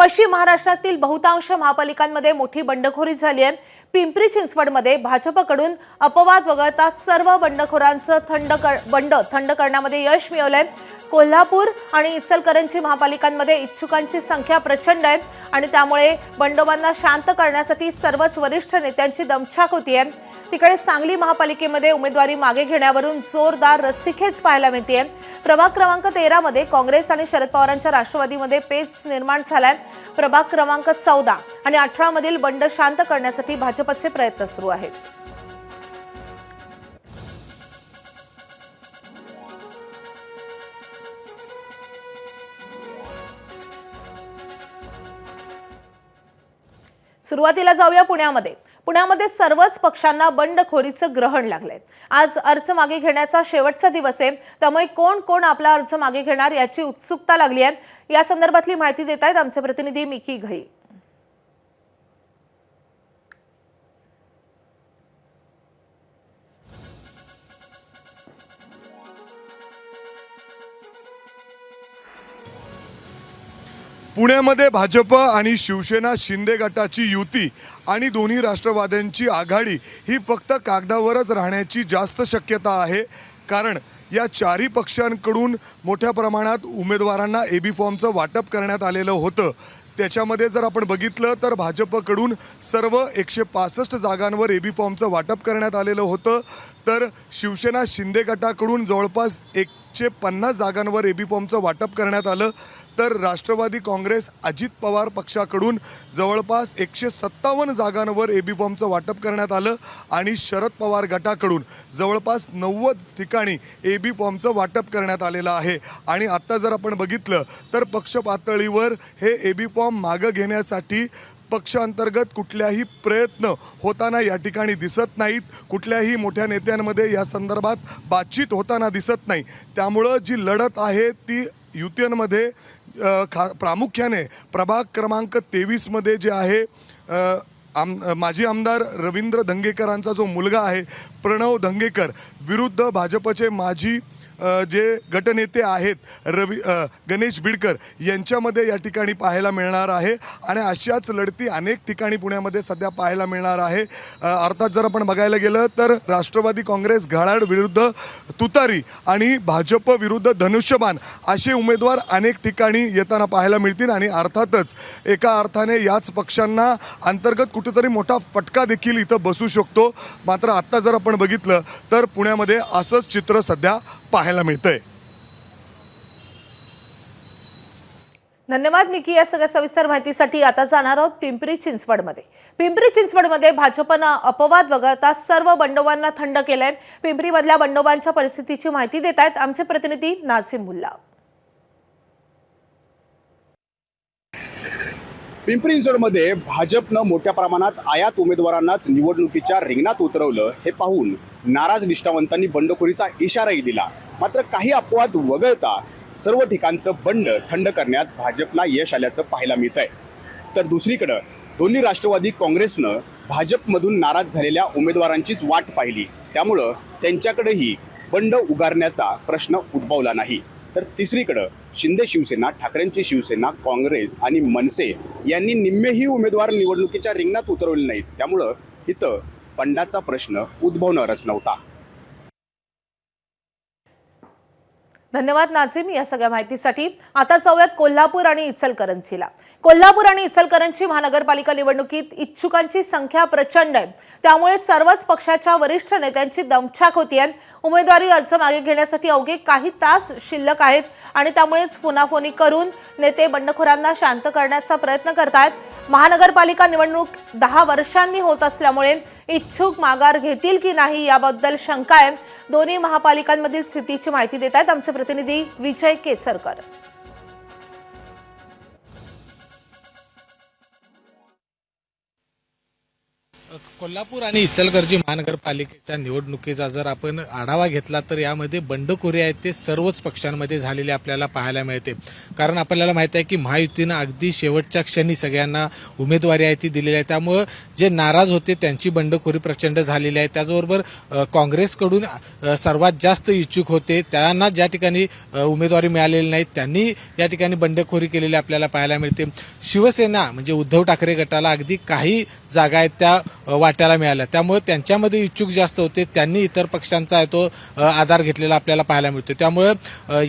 पश्चिम महाराष्ट्रातील बहुतांश महापालिकांमध्ये मोठी बंडखोरी झाली आहे। पिंपरी चिंचवडमध्ये भाजपकडून अपवाद वगळता सर्व बंडखोरांचं बंड थंड करण्यामध्ये यश मिळवलंय। कोल्हापूर आणि इचलकरंजी महापालिकांमध्ये इच्छुकांची संख्या प्रचंड आहे आणि त्यामुळे बंडोबांना शांत करण्यासाठी सर्वच वरिष्ठ नेत्यांची दमछाक होतीये। तिकडे सांगली महापालिकेमध्ये उमेदवारी मागे घेण्यावरून जोरदार रस्सीखेच पाहायला मिळते। प्रभाग क्रमांक 13 मध्ये काँग्रेस आणि शरद पवारांच्या राष्ट्रवादीमध्ये पेच निर्माण झालाय। प्रभाग क्रमांक 14 आणि 18 मधील बंड शांत करण्यासाठी भाजपचे प्रयत्न सुरू आहेत। सुरुवातीला जाऊया पुण्यामध्ये सर्वच पक्षांना बंडखोरीचं ग्रहण लागलंय। आज अर्ज मागे घेण्याचा शेवटचा दिवस आहे, त्यामुळे कोण आपला अर्ज मागे घेणार याची उत्सुकता लागली आहे। या संदर्भातली माहिती देत आहेत आमचे प्रतिनिधी मिकी घई। पुण्यामध्ये भाजप आणि शिवसेना शिंदे गटाची युती आणि दोन्ही राष्ट्रवाद्यांची आघाडी ही फक्त कागदावरच राहण्याची जास्त शक्यता आहे, कारण या चारही पक्षांकडून मोठ्या प्रमाणात उमेदवारांना एबी फॉर्मचं वाटप करण्यात आलेलं होतं। त्याच्यामध्ये जर आपण बघितलं तर भाजपकडून सर्व 165 जागांवर एबी फॉर्मचं वाटप करण्यात आलेलं होतं, तर शिवसेना शिंदे गटाकडून जवळपास 150 जागांवर एबी फॉर्मचं वाटप करण्यात आलं, तर राष्ट्रवादी काँग्रेस अजित पवार पक्षाकडून जवळपास 157 जागांवर एबी फॉर्मचं वाटप करण्यात आलं आणि शरद पवार गटाकडून जवळपास 90 ठिकाणी एबी फॉर्मचं वाटप करण्यात आलेलं आहे। आणि आत्ता जर आपण बघितलं तर पक्ष पातळीवर हे एबी फॉर्म मागं घेण्यासाठी पक्षांतर्गत कुठल्याही प्रयत्न होताना या ठिकाणी दिसत नाहीत। कुठल्याही मोठ्या नेत्यांमध्ये या संदर्भात बातचीत होताना दिसत नाही। त्यामुळं जी लढत आहे ती युतीमध्ये प्रामुख्याने प्रभाग क्रमांक 23 मध्ये जे आहे माजी आमदार रवींद्र धंगेकरांचा जो मुलगा आहे प्रणव धंगेकर विरुद्ध भाजपचे माजी जे गटनेते आहेत गणेश बिडकर यांच्यामध्ये या ठिकाणी पाहायला मिळणार आहे आणि अशाच लढती अनेक ठिकाणी पुण्यामध्ये सध्या पाहायला मिळणार आहे। अर्थात जर आपण बघायला गेलं तर राष्ट्रवादी काँग्रेस घड्याळ विरुद्ध तुतारी आणि भाजप विरुद्ध धनुष्यबाण असे उमेदवार अनेक ठिकाणी येताना पाहायला मिळतील आणि अर्थातच एका अर्थाने याच पक्षांना अंतर्गत कुठेतरी मोठा फटका देखील इथं बसू शकतो। मात्र आत्ता जर आपण बघितलं तर पुण्यामध्ये असंच चित्र सध्या पाहायला मिळतंय। धन्यवाद मिकी या सगळ्या सविस्तर माहितीसाठी। आता जाणार आहोत पिंपरी चिंचवडमध्ये भाजपनं अपवाद वगळता सर्व बंडोबांना थंड केलंय। पिंपरीमधल्या बंडोबांच्या परिस्थितीची माहिती देत आहेत आमचे प्रतिनिधी नाझीम मुल्ला। पिंपरी चिंचवडमध्ये भाजपनं मोठ्या प्रमाणात आयात उमेदवारांनाच निवडणुकीच्या रिंगणात उतरवलं हे पाहून नाराज निष्ठावंतांनी बंडखोरीचा इशाराही दिला। मात्र काही अपवाद वगळता सर्व ठिकाणचं बंड थंड करण्यात भाजपला यश आल्याचं पाहायला मिळतंय। तर दुसरीकडे दोन्ही राष्ट्रवादी काँग्रेसनं भाजपमधून नाराज झालेल्या उमेदवारांचीच वाट पाहिली, त्यामुळं त्यांच्याकडेही बंड उगारण्याचा प्रश्न उद्भवला नाही। तर तिसरीकडे शिंदे शिवसेना, ठाकरेंची शिवसेना, काँग्रेस आणि मनसे यांनी निम्मेही उमेदवार निवडणुकीच्या रिंगणात उतरवले नाहीत, त्यामुळं इथं बंडाचा प्रश्न उद्भवणारच नव्हता। धन्यवाद नाझीम या सगळ्या माहितीसाठी। आता जाऊयात कोल्हापूर आणि इचलकरंजी महानगरपालिका निवडणुकीत इच्छुकांची संख्या प्रचंड आहे, त्यामुळे सर्वच पक्षाच्या वरिष्ठ नेत्यांची दमछाक होतीये। उमेदवारी अर्ज मागे घेण्यासाठी अवघे काही तास शिल्लक आहेत आणि त्यामुळेच फोनाफोनी करून नेते बंडखोरांना शांत करण्याचा प्रयत्न करतायत। महानगरपालिका निवडणूक 10 वर्षांनी होत असल्यामुळे इच्छुक माघार घेतील की नाही याबद्दल शंका आहे। दोन्ही महापालिकांमधील स्थितीची माहिती देत आहेत आमचे प्रतिनिधी विजय केसरकर। कोल्हापूर आणि इचलकरंजी महानगरपालिकेच्या निवडणुकीचा जर आपण आढावा घेतला तर यामध्ये बंडखोरी आहे ते सर्वच पक्षांमध्ये झालेले आपल्याला पाहायला मिळते. कारण आपल्याला माहिती आहे की महायुतीनं अगदी शेवटच्या क्षणी सगळ्यांना उमेदवारी आहे ती दिलेली आहे. त्यामुळे जे नाराज होते त्यांची बंडखोरी प्रचंड झालेली आहे. त्याचबरोबर काँग्रेसकडून सर्वात जास्त इच्छुक होते त्यांना ज्या ठिकाणी उमेदवारी मिळालेली नाही त्यांनी या ठिकाणी बंडखोरी केलेली आपल्याला पाहायला मिळते. शिवसेना म्हणजे उद्धव ठाकरे गटाला अगदी काही जागा आहेत त्या वाट्याला मिळाल्या. त्यामुळे त्यांच्यामध्ये इच्छुक जास्त होते त्यांनी इतर पक्षांचा आहे तो आधार घेतलेला आपल्याला पाहायला मिळतो. त्यामुळे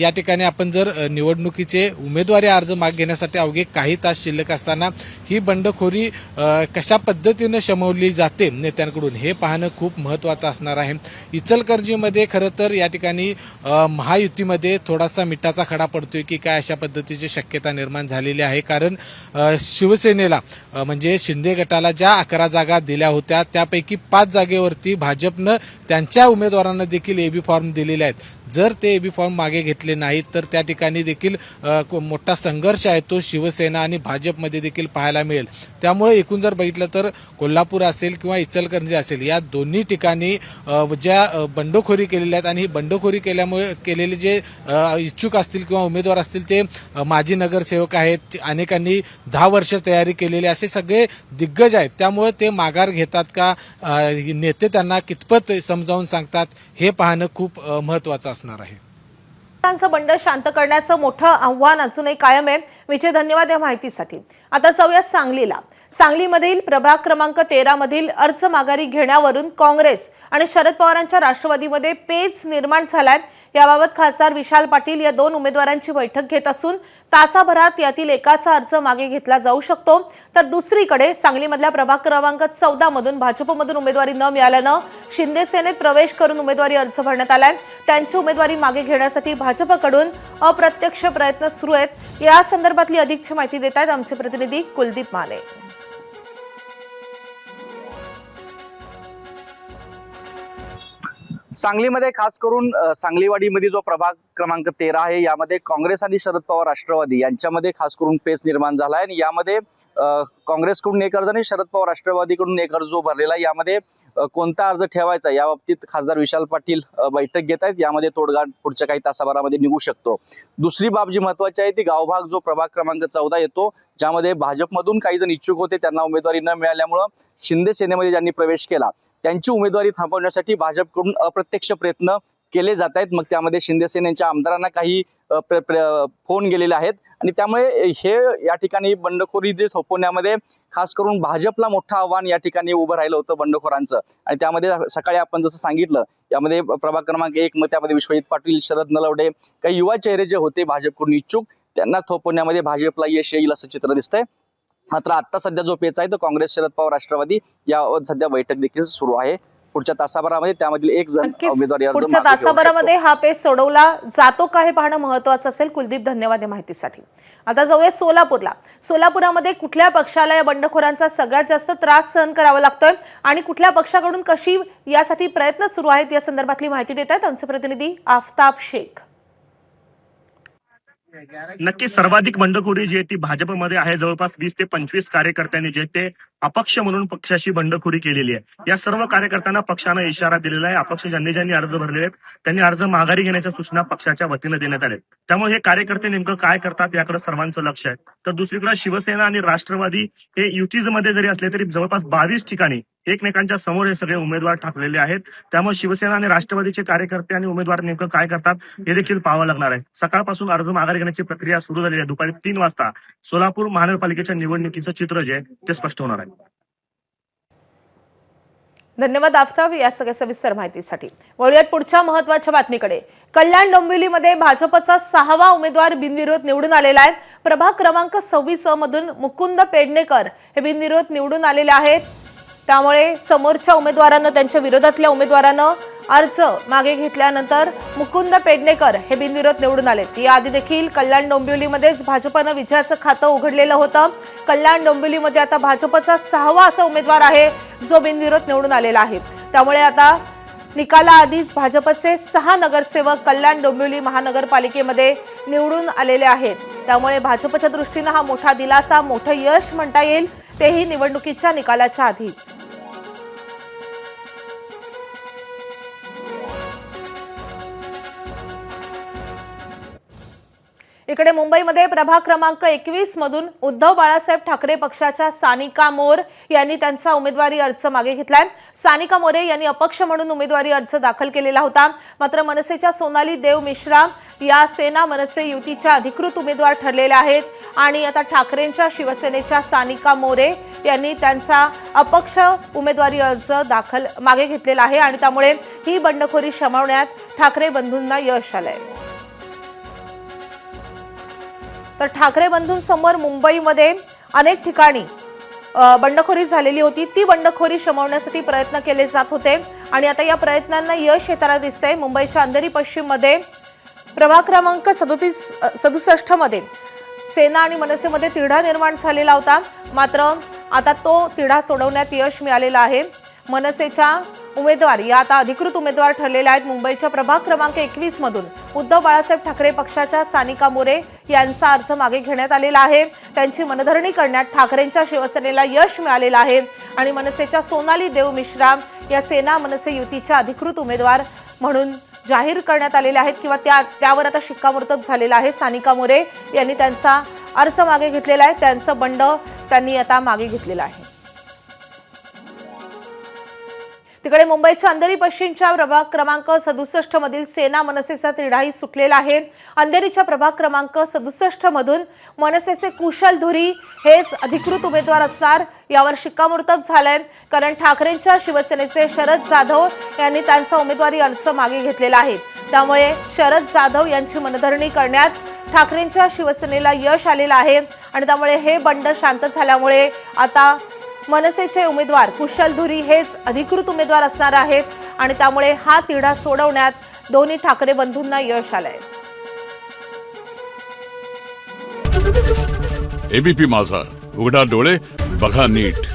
या ठिकाणी आपण जर निवडणुकीचे उमेदवारी अर्ज मागे घेण्यासाठी अवघे काही तास शिल्लक असताना ही बंडखोरी कशा पद्धतीनं शमवली जाते नेत्यांकडून हे पाहणं खूप महत्त्वाचं असणार आहे. इचलकरंजीमध्ये खरं तर या ठिकाणी महायुतीमध्ये थोडासा मिठाचा खडा पडतोय की काय अशा पद्धतीची शक्यता निर्माण झालेली आहे. कारण शिवसेनेला म्हणजे शिंदे गटाला ज्या 11 जागा दिल्या होत्या त्यापैकी 5 जागेवरती भाजपनं त्यांच्या उमेदवारांना देखील एबी फॉर्म दिलेले आहेत. जर ते एबी फॉर्म मागे घेतले नाहीत तर त्या ठिकाणी देखील मोठा संघर्ष आहे तो शिवसेना आणि भाजपमध्ये देखील पाहायला मिळेल. त्यामुळे एकूण जर बघितलं तर कोल्हापूर असेल किंवा इचलकरंजी असेल या दोन्ही ठिकाणी ज्या बंडखोरी केलेल्या आहेत आणि ही बंडखोरी केल्यामुळे केलेले जे इच्छुक असतील किंवा उमेदवार असतील ते माजी नगरसेवक आहेत, अनेकांनी 10 वर्ष तयारी केलेली असे सगळे दिग्गज आहेत. त्यामुळे ते माघार घेतात का, नेते त्यांना कितपत समजावून सांगतात हे पाहणं खूप महत्त्वाचं असणार आहे. बंड शांत करण्याचं मोठं आव्हान अजूनही कायम आहे. विजय, धन्यवाद या माहितीसाठी. आता जाऊया सांगलीला. सांगलीमधील प्रभाग क्रमांक 13 मधील अर्ज माघारी घेण्यावरून काँग्रेस आणि शरद पवारांच्या राष्ट्रवादीमध्ये पेच निर्माण झालाय. याबाबत खासदार विशाल पाटील या 2 उमेदवारांची बैठक घेत असून तासाभरात यातील एकाचा अर्ज मागे घेतला जाऊ शकतो. तर दुसरीकडे सांगलीमधल्या प्रभाग क्रमांक 14 मधून भाजपमधून उमेदवारी न मिळाल्यानं शिंदे सेनेत प्रवेश करून उमेदवारी अर्ज भरण्यात आलाय. त्यांची उमेदवारी मागे घेण्यासाठी भाजपकडून अप्रत्यक्ष प्रयत्न सुरू आहेत. या संदर्भातली अधिकची माहिती देत आहेत आमचे प्रतिनिधी कुलदीप माने. सांगलीमध्ये खास करून सांगलीवाडीमध्ये जो प्रभाग क्रमांक 13 आहे यामध्ये काँग्रेस आणि शरद पवार राष्ट्रवादी यांच्यामध्ये खास करून पेच निर्माण झाला आहे. आणि यामध्ये काँग्रेसकडून एक अर्ज आणि शरद पवार राष्ट्रवादीकडून एक अर्ज जो भरलेला आहे यामध्ये कोणता अर्ज ठेवायचा या बाबतीत खासदार विशाल पाटील बैठक घेत आहेत. यामध्ये तोडगा पुढच्या काही तासाभरामध्ये निघू शकतो. दुसरी बाब जी महत्वाची आहे ती गावभाग जो प्रभाग क्रमांक 14 येतो ज्यामध्ये भाजपमधून काही जण इच्छुक होते त्यांना उमेदवारी न मिळाल्यामुळं शिंदे सेनेमध्ये ज्यांनी प्रवेश केला त्यांची उमेदवारी थांबवण्यासाठी भाजपकडून अप्रत्यक्ष प्रयत्न केले जात आहेत. मग त्यामध्ये शिंदे सेनेच्या आमदारांना काही फोन गेलेले आहेत आणि त्यामुळे हे या ठिकाणी बंडखोरी जे थोपवण्यामध्ये खास करून भाजपला मोठं आव्हान या ठिकाणी उभं राहिलं होतं बंडखोरांचं. आणि त्यामध्ये सकाळी आपण जसं सांगितलं यामध्ये प्रभाग क्रमांक 1 मध्ये त्यामध्ये विश्वजित पाटील, शरद नलवडे, काही युवा चेहरे जे होते भाजपकडून इच्छुक त्यांना थोपवण्यामध्ये भाजपला यश येईल असं चित्र दिसतंय. मात्र आता सध्या जो पेच आहे तो काँग्रेस, शरद पवार राष्ट्रवादी या सध्या बैठक देखील सुरू आहे. पुढच्या तासाभरामध्ये त्यामधील एक जण उमेदवारी अर्ज पुढच्या तासाभरामध्ये हा पेच सोडवला जातो का हे पाहणं महत्त्वाचं असेल. कुलदीप, धन्यवाद या माहितीसाठी. आता जाऊया सोलापूरला. सोलापुरामध्ये कुठल्या पक्षाला या बंडखोरांचा सगळ्यात जास्त त्रास सहन करावा लागतोय आणि कुठल्या पक्षाकडून कशी यासाठी प्रयत्न सुरू आहेत या संदर्भातली माहिती देत आहेत आमचे प्रतिनिधी आफताब शेख. नक्की सर्वाधिक बंडखोरी जी आहे ती भाजपमध्ये आहे. जवळपास 20 ते 25 कार्यकर्त्यांनी जे ते अपक्ष म्हणून पक्षाची बंडखोरी केलेली आहे. या सर्व कार्यकर्त्यांना पक्षानं इशारा दिलेला आहे. अपक्ष ज्यांनी अर्ज भरलेले आहेत त्यांनी अर्ज माघारी घेण्याच्या सूचना पक्षाच्या वतीनं देण्यात आल्या. त्यामुळे हे कार्यकर्ते नेमकं काय करतात याकडे सर्वांचं लक्ष आहे. तर दुसरीकडे शिवसेना आणि राष्ट्रवादी हे युतीमध्ये जरी असले तरी जवळपास 22 ठिकाणी एकमेकांच्या समोर हे सगळे उमेदवार ठाकलेले आहेत. त्यामुळे शिवसेना आणि राष्ट्रवादीचे कार्यकर्ते आणि उमेदवार नेमकं काय करतात हे देखील पाहावं लागणार आहे. सकाळपासून अर्ज माघारी घेण्याची प्रक्रिया सुरू झाली आहे. दुपारी 3 वाजता सोलापूर महानगरपालिकेच्या निवडणुकीचं चित्र जे आहे ते स्पष्ट होणार आहे. धन्यवाद आफताब या सगळ्या सविस्तर माहितीसाठी. वळूयात पुढच्या महत्त्वाच्या बातमीकडे. कल्याण डोंबिवलीमध्ये भाजपचा 6वा उमेदवार बिनविरोध निवडून आलेला आहे. प्रभाग क्रमांक 26 मधून मुकुंद पेडणेकर हे बिनविरोध निवडून आलेले आहेत. त्यामुळे समोरच्या उमेदवारांना त्यांच्या विरोधातल्या उमेदवारांना अर्ज मागे घेतल्यानंतर मुकुंद पेडणेकर हे बिनविरोध निवडून आले. याआधी देखील कल्याण डोंबिवलीमध्येच भाजपनं विजयाचं खातं उघडलेलं होतं. कल्याण डोंबिवलीमध्ये आता भाजपचा 6वा असा उमेदवार आहे जो बिनविरोध निवडून आलेला आहे. त्यामुळे आता निकालाआधीच भाजपचे 6 नगरसेवक कल्याण डोंबिवली महानगरपालिकेमध्ये निवडून आलेले आहेत. त्यामुळे भाजपच्या दृष्टीनं हा मोठा दिलासा, मोठं यश म्हणता येईल, तेही निवडणुकीच्या निकालाच्या आधीच. इकडे मुंबईमध्ये प्रभाग क्रमांक 21 मधून उद्धव बाळासाहेब ठाकरे पक्षाच्या सानिका मोर यांनी त्यांचा उमेदवारी अर्ज मागे घेतलाय। सानिका मोरे यांनी अपक्ष म्हणून उमेदवारी अर्ज दाखल केलेला होता, मात्र मनसेच्या सोनाली देव मिश्रा या सेना मनसे युतीच्या अधिकृत उमेदवार ठरलेल्या आहेत आणि आता ठाकरेंच्या शिवसेनेच्या सानिका मोरे यांनी त्यांचा अपक्ष उमेदवारी अर्ज दाखल मागे घेतलेला आहे आणि त्यामुळे ही बंडखोरी शमवण्यात ठाकरे बंधूंना यश आलंय। तर ठाकरे बंधूंसमोर मुंबईमध्ये अनेक ठिकाणी बंडखोरी झालेली होती, ती बंडखोरी शमवण्यासाठी प्रयत्न केले जात होते आणि आता या प्रयत्नांना यश येताना दिसतंय। मुंबईच्या अंधेरी पश्चिम मध्ये प्रभाग क्रमांक 67 मध्ये सेना आणि मनसेमध्ये तिढा निर्माण झालेला होता, मात्र आता तो तिढा सोडवण्यात यश मिळालेलं आहे। मनसेच्या उमेदवार या आता अधिकृत उमेदवार ठरलेल्या आहेत। मुंबईच्या प्रभाग क्रमांक 21 मधून उद्धव बाळासाहेब ठाकरे पक्षाच्या सानिका मोरे यांचा अर्ज मागे घेण्यात आलेला आहे। त्यांची मनधरणी करण्यात ठाकरेंच्या शिवसेनेला यश मिळालेलं आहे आणि मनसेच्या सोनाली देव मिश्रा या सेना मनसे युतीच्या अधिकृत उमेदवार म्हणून जाहीर करण्यात आलेले आहेत किंवा त्यावर आता शिक्कामोर्तब झालेला आहे। सानिका मोरे यांनी त्यांचा अर्ज मागे घेतलेला आहे, त्यांचं बंड त्यांनी आता मागे घेतलेलं आहे। तिकडे मुंबईच्या अंधेरी पश्चिमच्या प्रभाग क्रमांक 67 मधील सेना मनसेचा तिढाही सुटलेला आहे। अंधेरीच्या प्रभाग क्रमांक 67 मधून मनसेचे कुशल धुरी हेच अधिकृत उमेदवार असणार यावर शिक्कामोर्तब झालंय, कारण ठाकरेंच्या शिवसेनेचे शरद जाधव यांनी त्यांचा उमेदवारी अर्ज मागे घेतलेला आहे। त्यामुळे शरद जाधव यांची मनधरणी करण्यात ठाकरेंच्या शिवसेनेला यश आलेलं आहे आणि त्यामुळे हे बंड शांत झाल्यामुळे आता मनसेचे उमेदवार कुशल धुरी हेच अधिकृत उमेदवार असणार आहेत आणि त्यामुळे हा तिढा सोडवण्यात दोन्ही ठाकरे बंधूंना यश आलंय। एबीपी माझा, उघडा डोळे बघा नीट।